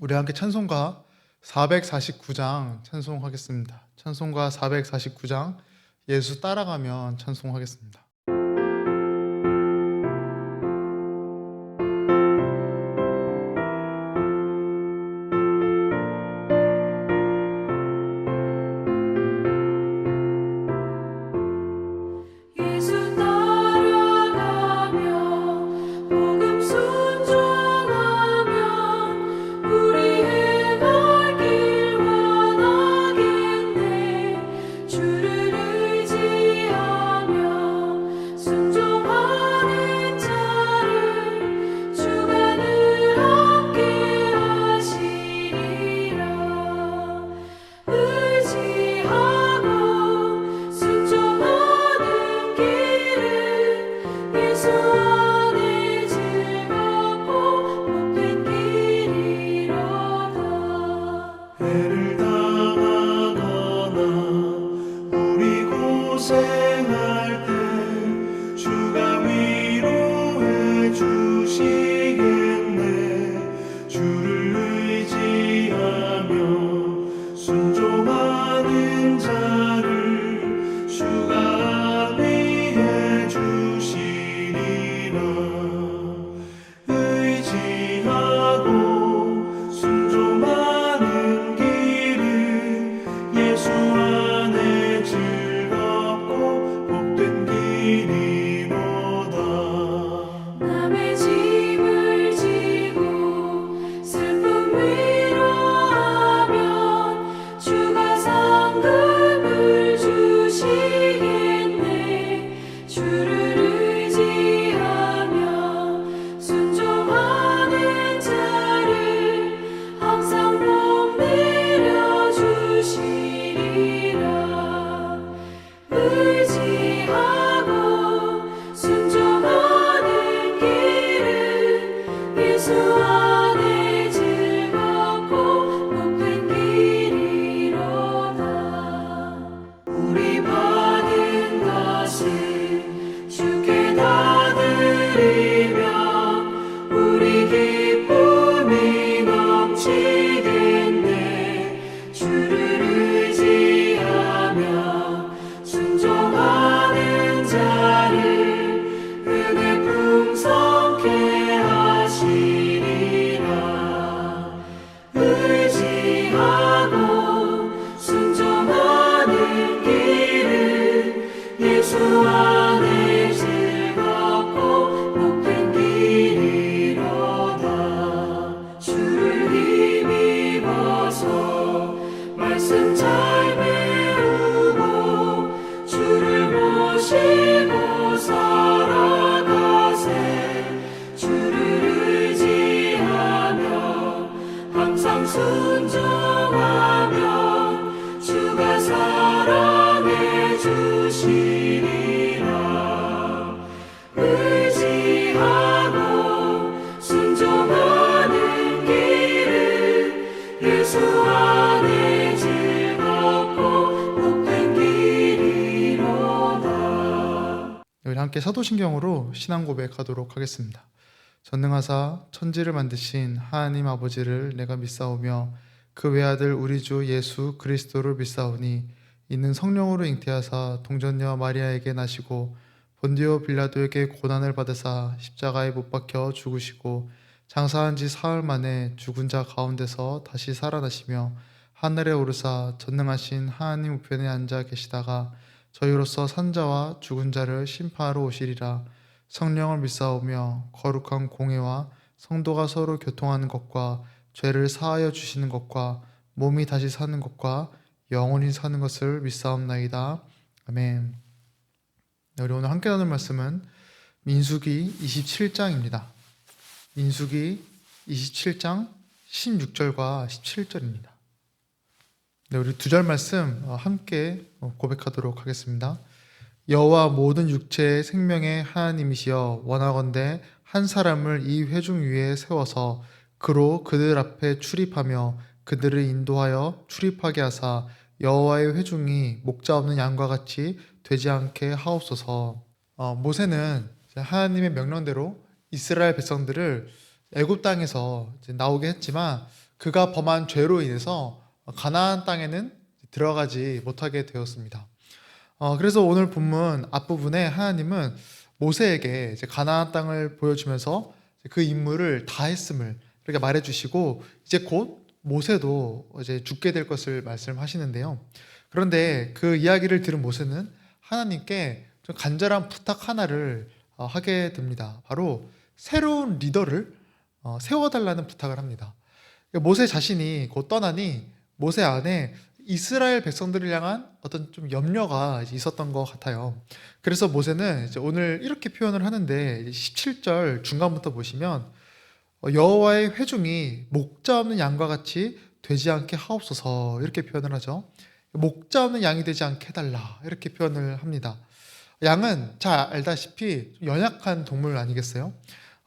우리 함께 찬송가 449장 찬송하겠습니다. 찬송가 449장 예수 따라가면 찬송하겠습니다. 우리 함께 사도신경으로 신앙 고백하도록 하겠습니다. 전능하사 천지를 만드신 하나님 아버지를 내가 믿사오며 그 외아들 우리 주 예수 그리스도를 믿사오니 이는 성령으로 잉태하사 동전녀 마리아에게 나시고 본디오 빌라도에게 고난을 받으사 십자가에 못 박혀 죽으시고 장사한 지 사흘 만에 죽은 자 가운데서 다시 살아나시며 하늘에 오르사 전능하신 하나님 우편에 앉아 계시다가 저희로서 산자와 죽은 자를 심판하러 오시리라. 성령을 믿사오며 거룩한 공회와 성도가 서로 교통하는 것과 죄를 사하여 주시는 것과 몸이 다시 사는 것과 영원히 사는 것을 믿사옵나이다. 아멘. 우리 오늘 함께 나눌 말씀은 민수기 27장입니다. 민수기 27장 16절과 17절입니다. 네, 우리 두 절 말씀 함께 고백하도록 하겠습니다. 여호와 모든 육체의 생명의 하나님이시여 원하건대 한 사람을 이 회중 위에 세워서 그로 그들 앞에 출입하며 그들을 인도하여 출입하게 하사 여호와의 회중이 목자 없는 양과 같이 되지 않게 하옵소서. 모세는 하나님의 명령대로 이스라엘 백성들을 애굽 땅에서 나오게 했지만 그가 범한 죄로 인해서 가나안 땅에는 들어가지 못하게 되었습니다. 그래서 오늘 본문 앞부분에 하나님은 모세에게 이제 가나안 땅을 보여주면서 그 임무를 다 했음을 이렇게 말해주시고 이제 곧 모세도 이제 죽게 될 것을 말씀하시는데요. 그런데 그 이야기를 들은 모세는 하나님께 좀 간절한 부탁 하나를 하게 됩니다. 바로 새로운 리더를 세워달라는 부탁을 합니다. 모세 자신이 곧 떠나니 모세 안에 이스라엘 백성들을 향한 어떤 좀 염려가 있었던 것 같아요. 그래서 모세는 이제 오늘 이렇게 표현을 하는데 17절 중간부터 보시면 여호와의 회중이 목자 없는 양과 같이 되지 않게 하옵소서 이렇게 표현을 하죠. 목자 없는 양이 되지 않게 해달라 이렇게 표현을 합니다. 양은 잘 알다시피 연약한 동물 아니겠어요?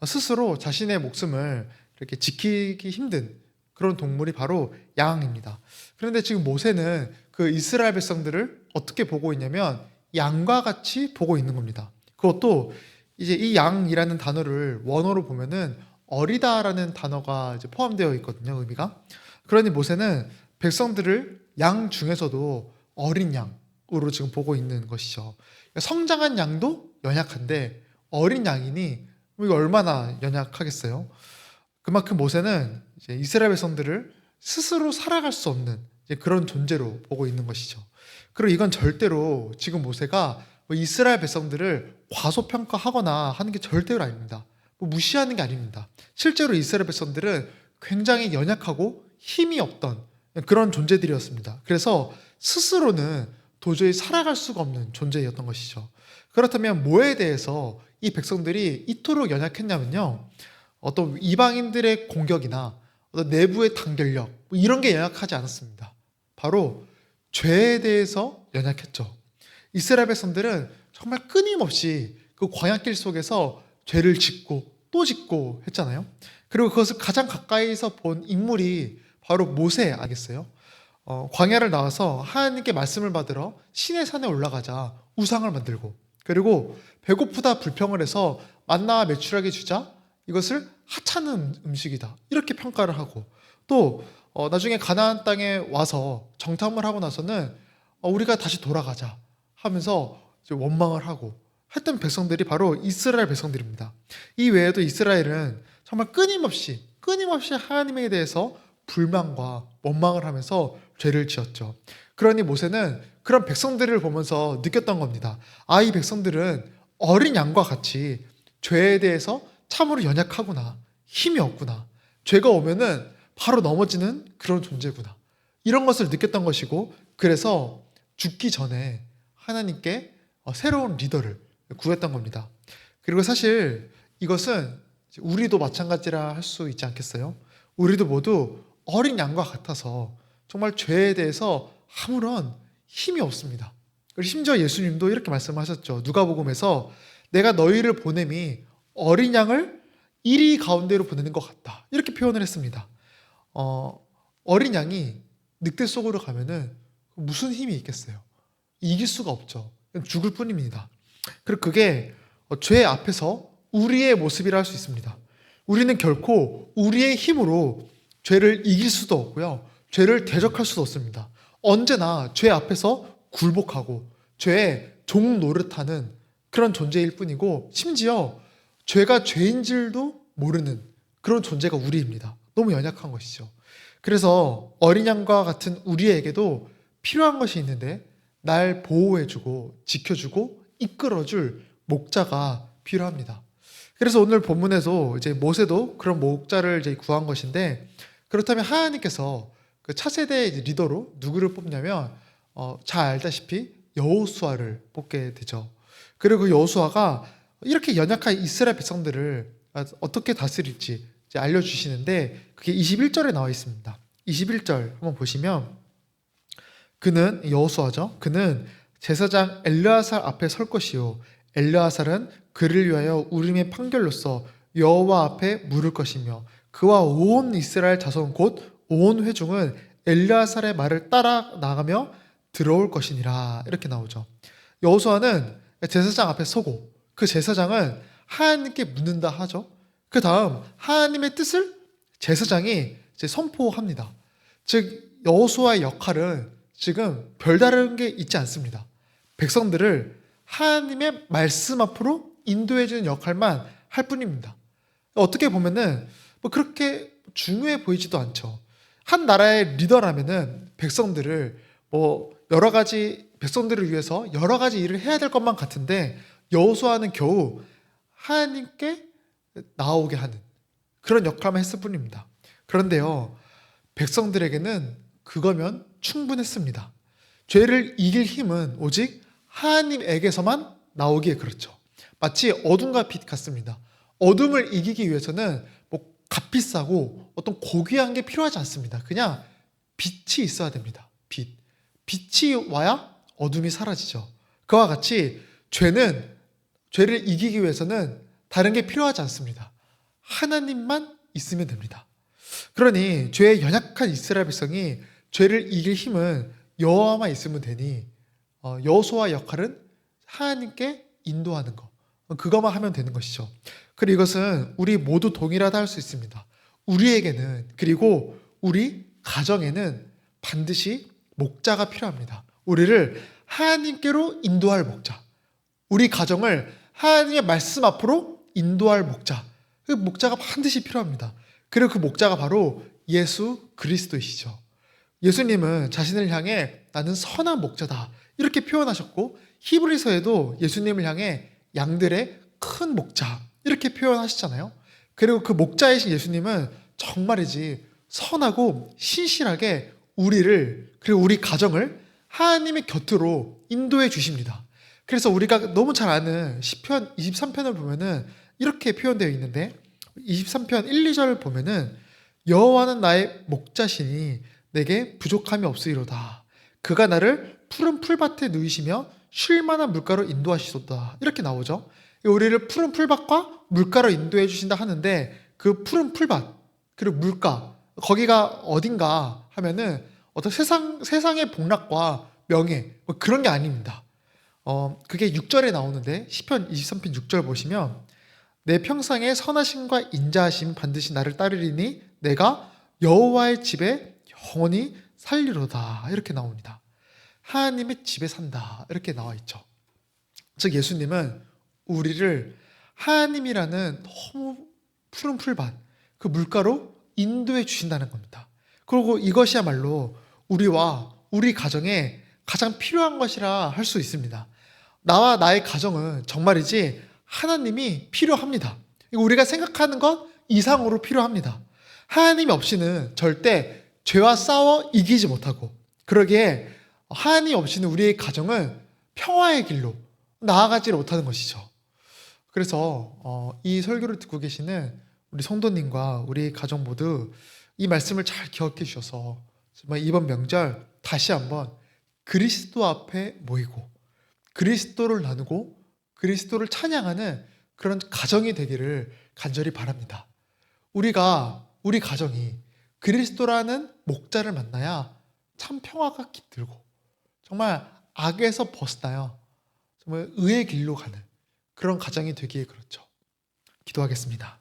스스로 자신의 목숨을 이렇게 지키기 힘든 그런 동물이 바로 양입니다. 그런데 지금 모세는 그 이스라엘 백성들을 어떻게 보고 있냐면 양과 같이 보고 있는 겁니다. 그것도 이제 이 양이라는 단어를 원어로 보면은 어리다라는 단어가 이제 포함되어 있거든요, 의미가. 그러니 모세는 백성들을 양 중에서도 어린 양으로 지금 보고 있는 것이죠. 성장한 양도 연약한데 어린 양이니 이거 얼마나 연약하겠어요? 그만큼 모세는 이제 이스라엘 백성들을 스스로 살아갈 수 없는 그런 존재로 보고 있는 것이죠. 그리고 이건 절대로 지금 모세가 이스라엘 백성들을 과소평가하거나 하는 게 절대로 아닙니다. 무시하는 게 아닙니다. 실제로 이스라엘 백성들은 굉장히 연약하고 힘이 없던 그런 존재들이었습니다. 그래서 스스로는 도저히 살아갈 수가 없는 존재였던 것이죠. 그렇다면 뭐에 대해서 이 백성들이 이토록 연약했냐면요. 어떤 이방인들의 공격이나 어떤 내부의 단결력 이런 게 연약하지 않았습니다. 바로 죄에 대해서 연약했죠. 이스라엘 백성들은 정말 끊임없이 그 광야길 속에서 죄를 짓고 또 짓고 했잖아요. 그리고 그것을 가장 가까이서 본 인물이 바로 모세 아니겠어요? 광야를 나와서 하나님께 말씀을 받으러 시내 산에 올라가자 우상을 만들고 그리고 배고프다 불평을 해서 만나와 메추라기 주자 이것을 하찮은 음식이다 이렇게 평가를 하고 또 나중에 가나안 땅에 와서 정탐을 하고 나서는 우리가 다시 돌아가자 하면서 이제 원망을 하고 했던 백성들이 바로 이스라엘 백성들입니다. 이 외에도 이스라엘은 정말 끊임없이 하나님에 대해서 불만과 원망을 하면서 죄를 지었죠. 그러니 모세는 그런 백성들을 보면서 느꼈던 겁니다. 이 백성들은 어린 양과 같이 죄에 대해서 참으로 연약하구나. 힘이 없구나. 죄가 오면은 바로 넘어지는 그런 존재구나. 이런 것을 느꼈던 것이고 그래서 죽기 전에 하나님께 새로운 리더를 구했던 겁니다. 그리고 사실 이것은 우리도 마찬가지라 할 수 있지 않겠어요? 우리도 모두 어린 양과 같아서 정말 죄에 대해서 아무런 힘이 없습니다. 그리고 심지어 예수님도 이렇게 말씀하셨죠. 누가복음에서 내가 너희를 보냄이 어린 양을 이리 가운데로 보내는 것 같다. 이렇게 표현을 했습니다. 어린 양이 늑대 속으로 가면은 무슨 힘이 있겠어요? 이길 수가 없죠. 죽을 뿐입니다. 그리고 그게 죄 앞에서 우리의 모습이라 할 수 있습니다. 우리는 결코 우리의 힘으로 죄를 이길 수도 없고요. 죄를 대적할 수도 없습니다. 언제나 죄 앞에서 굴복하고 죄의 종 노릇하는 그런 존재일 뿐이고 심지어 죄가 죄인 줄도 모르는 그런 존재가 우리입니다. 너무 연약한 것이죠. 그래서 어린 양과 같은 우리에게도 필요한 것이 있는데 날 보호해주고 지켜주고 이끌어줄 목자가 필요합니다. 그래서 오늘 본문에서 이제 모세도 그런 목자를 이제 구한 것인데 그렇다면 하나님께서 그 차세대 리더로 누구를 뽑냐면 잘 알다시피 여호수아를 뽑게 되죠. 그리고 그 여호수아가 이렇게 연약한 이스라엘 백성들을 어떻게 다스릴지 이제 알려주시는데 그게 21절에 나와 있습니다. 21절 한번 보시면 그는 여호수아죠. 그는 제사장 엘르아살 앞에 설 것이요 엘르아살은 그를 위하여 우림의 판결로서 여호와 앞에 물을 것이며 그와 온 이스라엘 자손 곧 온 회중은 엘르아살의 말을 따라 나가며 들어올 것이니라 이렇게 나오죠. 여호수아는 제사장 앞에 서고 그 제사장은 하나님께 묻는다 하죠. 그 다음 하나님의 뜻을 제사장이 이제 선포합니다. 즉 여호수아의 역할은 지금 별다른 게 있지 않습니다. 백성들을 하나님의 말씀 앞으로 인도해 주는 역할만 할 뿐입니다. 어떻게 보면은 뭐 그렇게 중요해 보이지도 않죠. 한 나라의 리더라면은 백성들을 뭐 여러 가지 백성들을 위해서 여러 가지 일을 해야 될 것만 같은데 여호수아는 겨우 하나님께 나오게 하는 그런 역할만 했을 뿐입니다. 그런데요, 백성들에게는 그거면 충분했습니다. 죄를 이길 힘은 오직 하나님에게서만 나오기에 그렇죠. 마치 어둠과 빛 같습니다. 어둠을 이기기 위해서는 뭐 값비싸고 어떤 고귀한 게 필요하지 않습니다. 그냥 빛이 있어야 됩니다. 빛. 빛이 와야 어둠이 사라지죠. 그와 같이 죄를 이기기 위해서는 다른 게 필요하지 않습니다. 하나님만 있으면 됩니다. 그러니 죄에 연약한 이스라엘 백성이 죄를 이길 힘은 여호와만 있으면 되니 여호수아의 역할은 하나님께 인도하는 것, 그것만 하면 되는 것이죠. 그리고 이것은 우리 모두 동일하다 할 수 있습니다. 우리에게는, 그리고 우리 가정에는 반드시 목자가 필요합니다. 우리를 하나님께로 인도할 목자, 우리 가정을 하나님의 말씀 앞으로 인도할 목자, 그 목자가 반드시 필요합니다. 그리고 그 목자가 바로 예수 그리스도이시죠. 예수님은 자신을 향해 나는 선한 목자다 이렇게 표현하셨고, 히브리서에도 예수님을 향해 양들의 큰 목자 이렇게 표현하시잖아요. 그리고 그 목자이신 예수님은 정말이지 선하고 신실하게 우리를, 그리고 우리 가정을 하나님의 곁으로 인도해 주십니다. 그래서 우리가 너무 잘 아는 시편 23편을 보면은 이렇게 표현되어 있는데, 23편 1, 2절을 보면은 여호와는 나의 목자시니 내게 부족함이 없으리로다. 그가 나를 푸른 풀밭에 누이시며 쉴 만한 물가로 인도하시도다. 이렇게 나오죠. 우리를 푸른 풀밭과 물가로 인도해 주신다 하는데, 그 푸른 풀밭 그리고 물가, 거기가 어딘가 하면은 어떤 세상의 복락과 명예 뭐 그런 게 아닙니다. 그게 6절에 나오는데, 시편 23편 6절 보시면 내 평상의 선하심과 인자하심 반드시 나를 따르리니 내가 여호와의 집에 영원히 살리로다. 이렇게 나옵니다. 하나님의 집에 산다 이렇게 나와 있죠. 즉 예수님은 우리를 하나님이라는 너무 푸른 풀밭, 그 물가로 인도해 주신다는 겁니다. 그리고 이것이야말로 우리와 우리 가정에 가장 필요한 것이라 할 수 있습니다. 나와 나의 가정은 정말이지 하나님이 필요합니다. 우리가 생각하는 것 이상으로 필요합니다. 하나님이 없이는 절대 죄와 싸워 이기지 못하고, 그러기에 하나님 없이는 우리의 가정은 평화의 길로 나아가지 못하는 것이죠. 그래서 이 설교를 듣고 계시는 우리 성도님과 우리 가정 모두 이 말씀을 잘 기억해 주셔서 정말 이번 명절 다시 한번 그리스도 앞에 모이고 그리스도를 나누고 그리스도를 찬양하는 그런 가정이 되기를 간절히 바랍니다. 우리 가정이 그리스도라는 목자를 만나야 참 평화가 깃들고 정말 악에서 벗어나요. 정말 의의 길로 가는 그런 가정이 되기에 그렇죠. 기도하겠습니다.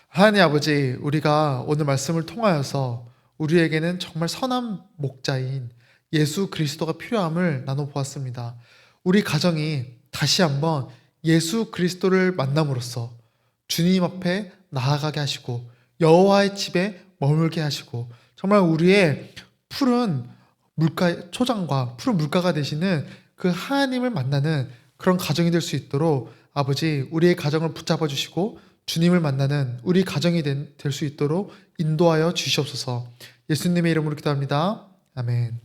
하나님 아버지, 우리가 오늘 말씀을 통하여서 우리에게는 정말 선한 목자인 예수 그리스도가 필요함을 나눠보았습니다. 우리 가정이 다시 한번 예수 그리스도를 만남으로써 주님 앞에 나아가게 하시고 여호와의 집에 머물게 하시고 정말 우리의 푸른 물가, 초장과 푸른 물가가 되시는 그 하나님을 만나는 그런 가정이 될 수 있도록 아버지, 우리의 가정을 붙잡아 주시고 주님을 만나는 우리 가정이 될 수 있도록 인도하여 주시옵소서. 예수님의 이름으로 기도합니다. 아멘.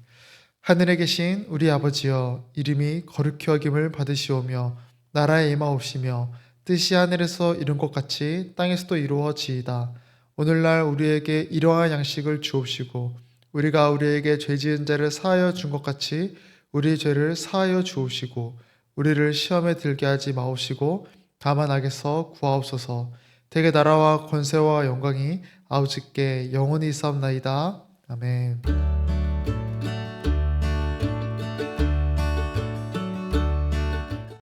하늘에 계신 우리 아버지여, 이름이 거룩히 여김을 받으시오며 나라에 임하옵시며 뜻이 하늘에서 이룬 것 같이 땅에서도 이루어지이다. 오늘날 우리에게 일용할 양식을 주옵시고 우리가 우리에게 죄 지은 자를 사하여 준 것 같이 우리 죄를 사하여 주옵시고 우리를 시험에 들게 하지 마옵시고 다만 악에서 구하옵소서. 대개 나라와 권세와 영광이 아버지께 영원히 있사옵나이다. 아멘.